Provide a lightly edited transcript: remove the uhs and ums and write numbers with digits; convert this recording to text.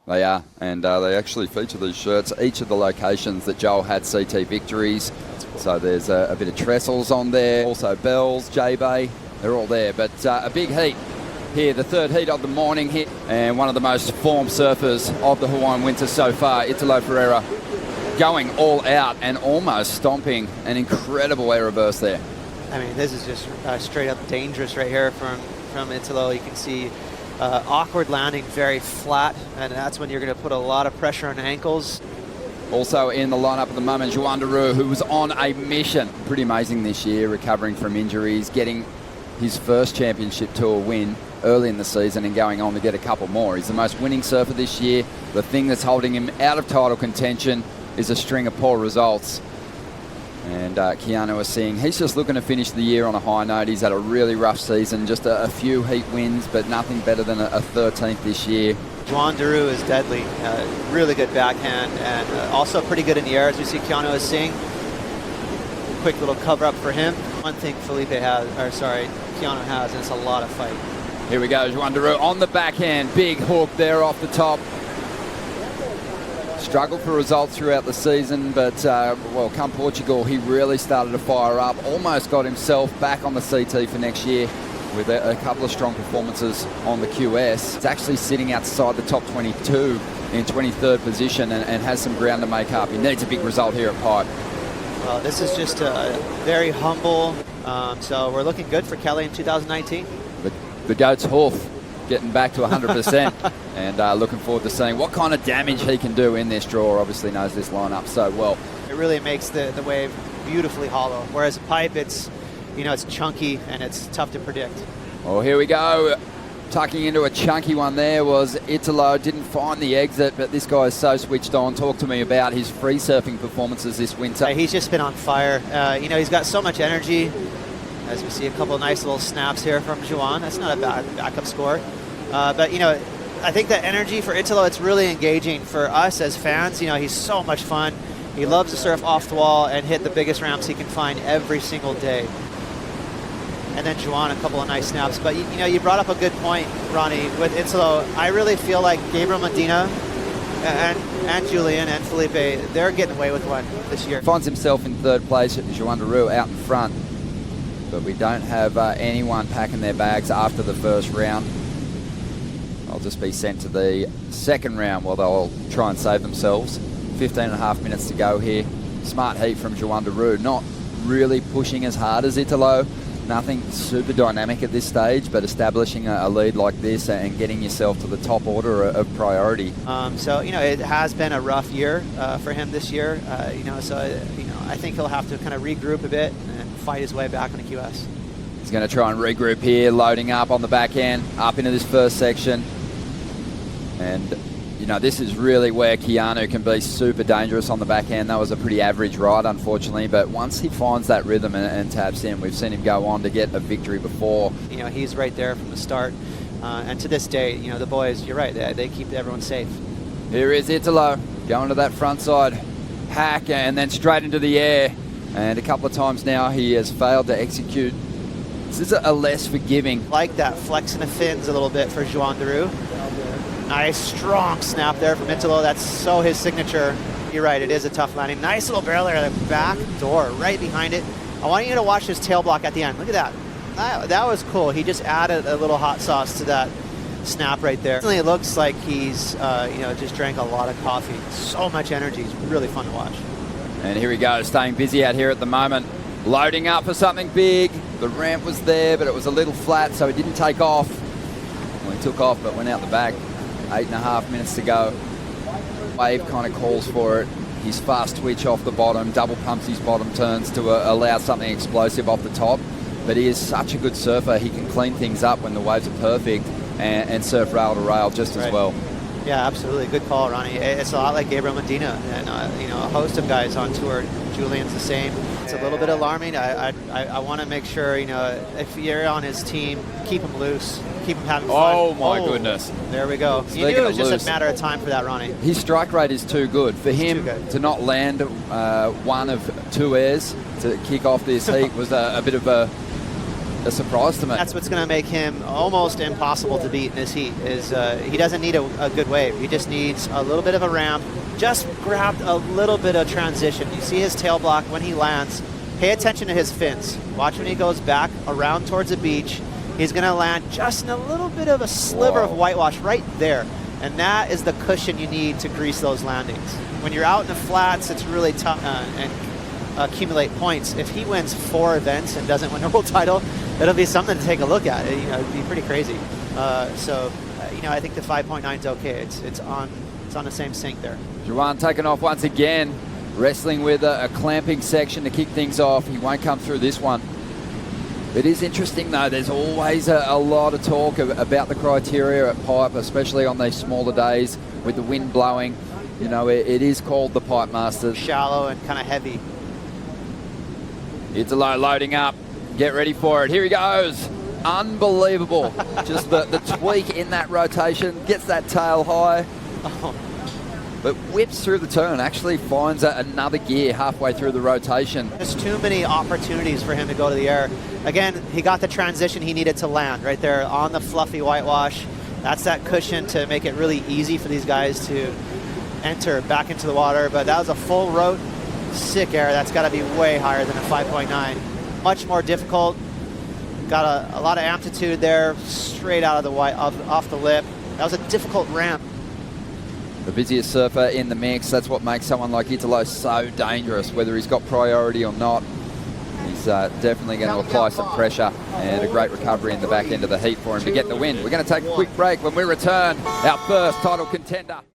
They are, and they actually feature these shirts, each of the locations that Joel had CT victories. So there's a bit of Trestles on there, also Bells, J-Bay, they're all there. But a big heat here, the third heat of the morning hit, and one of the most formed surfers of the Hawaiian winter so far, Italo Ferreira, going all out and almost stomping an incredible air reverse there. I mean, this is just straight up dangerous right here from Italo. You can see awkward landing, very flat, and that's when you're going to put a lot of pressure on ankles. Also in the lineup at the moment, Joan Duru, who was on a mission. Pretty amazing this year, recovering from injuries, getting his first championship tour win early in the season and going on to get a couple more. He's the most winning surfer this year. The thing that's holding him out of title contention is a string of poor results. And Keanu Asing, he's just looking to finish the year on a high note. He's had a really rough season, just a few heat wins, but nothing better than a 13th this year. Joan Duru is deadly, really good backhand, and also pretty good in the air, as we see Keanu Asing. Quick little cover up for him. One thing Keanu has, and it's a lot of fight. Here we go, Joan Duru on the backhand, big hook there off the top. Struggled for results throughout the season, but well, come Portugal, he really started to fire up. Almost got himself back on the CT for next year with a couple of strong performances on the QS. It's actually sitting outside the top 22 in 23rd position and has some ground to make up. He needs a big result here at Pipe. Well, this is just very humble. So we're looking good for Kelly in 2019. The goat's hoof getting back to 100% and looking forward to seeing what kind of damage he can do in this draw. Obviously knows this lineup so well. It really makes the wave beautifully hollow, whereas Pipe, it's chunky and it's tough to predict. Well, here we go. Tucking into a chunky one there was Italo. Didn't find the exit, but this guy is so switched on. Talk to me about his free surfing performances this winter. He's just been on fire. He's got so much energy. As we see a couple of nice little snaps here from Joan. That's not a bad backup score. But, I think that energy for Italo, it's really engaging for us as fans. He's so much fun. He loves to surf off the wall and hit the biggest ramps he can find every single day. And then Joan, a couple of nice snaps. But, you brought up a good point, Ronnie, with Italo. I really feel like Gabriel Medina and Julian and Felipe, they're getting away with one this year. Finds himself in third place at Joan Duru out in front. But we don't have anyone packing their bags after the first round. They'll just be sent to the second round where they'll try and save themselves. 15.5 minutes to go here. Smart heat from Joan Duru, not really pushing as hard as Italo. Nothing super dynamic at this stage, but establishing a lead like this and getting yourself to the top order of priority. It has been a rough year for him this year. I think he'll have to kind of regroup a bit and fight his way back on the QS. He's going to try and regroup here, loading up on the backhand, up into this first section. And, this is really where Keanu can be super dangerous on the backhand. That was a pretty average ride, unfortunately. But once he finds that rhythm and taps in, we've seen him go on to get a victory before. He's right there from the start. And to this day, the boys, you're right, they keep everyone safe. Here is Italo going to that front side hack and then straight into the air. And a couple of times now he has failed to execute. This is a less forgiving. Like that, flexing the fins a little bit for Joan Duru. Nice strong snap there from Italo. That's so his signature. You're right, it is a tough landing. Nice little barrel there, the back door right behind it. I want you to watch his tail block at the end. Look at that. That was cool. He just added a little hot sauce to that snap right there. It looks like he's just drank a lot of coffee. So much energy. It's really fun to watch. And here we go, staying busy out here at the moment. Loading up for something big. The ramp was there, but it was a little flat, so he didn't take off. Well, he took off, but went out the back. 8.5 minutes to go. Wave kind of calls for it. His fast twitch off the bottom, double pumps his bottom turns to allow something explosive off the top. But he is such a good surfer. He can clean things up when the waves are perfect and surf rail to rail just as well. Yeah, absolutely. Good call, Ronnie. It's a lot like Gabriel Medina and a host of guys on tour. Julian's the same. It's a little bit alarming. I want to make sure, if you're on his team, keep him loose. Keep him having fun. Oh, my goodness. There we go. You knew it was just a matter of time for that, Ronnie. His strike rate is too good. For him to not land one of two airs to kick off this heat was a bit of a a surprise to me. That's what's going to make him almost impossible to beat in this heat. Is he doesn't need a good wave. He just needs a little bit of a ramp. Just grabbed a little bit of transition. You see his tail block when he lands. Pay attention to his fins. Watch when he goes back around towards the beach. He's going to land just in a little bit of a sliver of whitewash right there. And that is the cushion you need to grease those landings. When you're out in the flats, it's really tough and accumulate points. If he wins 4 events and doesn't win a world title, it'll be something to take a look at. You know, it'd be pretty crazy. You know, I think the 5.9 is okay. It's on the same sync there. Joan taking off once again, wrestling with a clamping section to kick things off. He won't come through this one. It is interesting though, there's always a lot of talk about the criteria at pipe, especially on these smaller days with the wind blowing. You know, it is called the Pipe Masters. Shallow and kind of heavy. Italo loading up. Get ready for it. Here he goes. Unbelievable. Just the tweak in that rotation. Gets that tail high. But whips through the turn. Actually finds another gear halfway through the rotation. There's too many opportunities for him to go to the air. Again, he got the transition he needed to land right there on the fluffy whitewash. That's that cushion to make it really easy for these guys to enter back into the water. But that was a full rote. Sick air. That's got to be way higher than a 5.9. Much more difficult. Got a lot of amplitude there, straight out of the off the lip. That was a difficult ramp. The busiest surfer in the mix. That's what makes someone like Italo so dangerous, whether he's got priority or not. He's definitely going to apply some pressure, and a great recovery in the back end of the heat for him to get the win. We're going to take a quick break. When we return, our first title contender.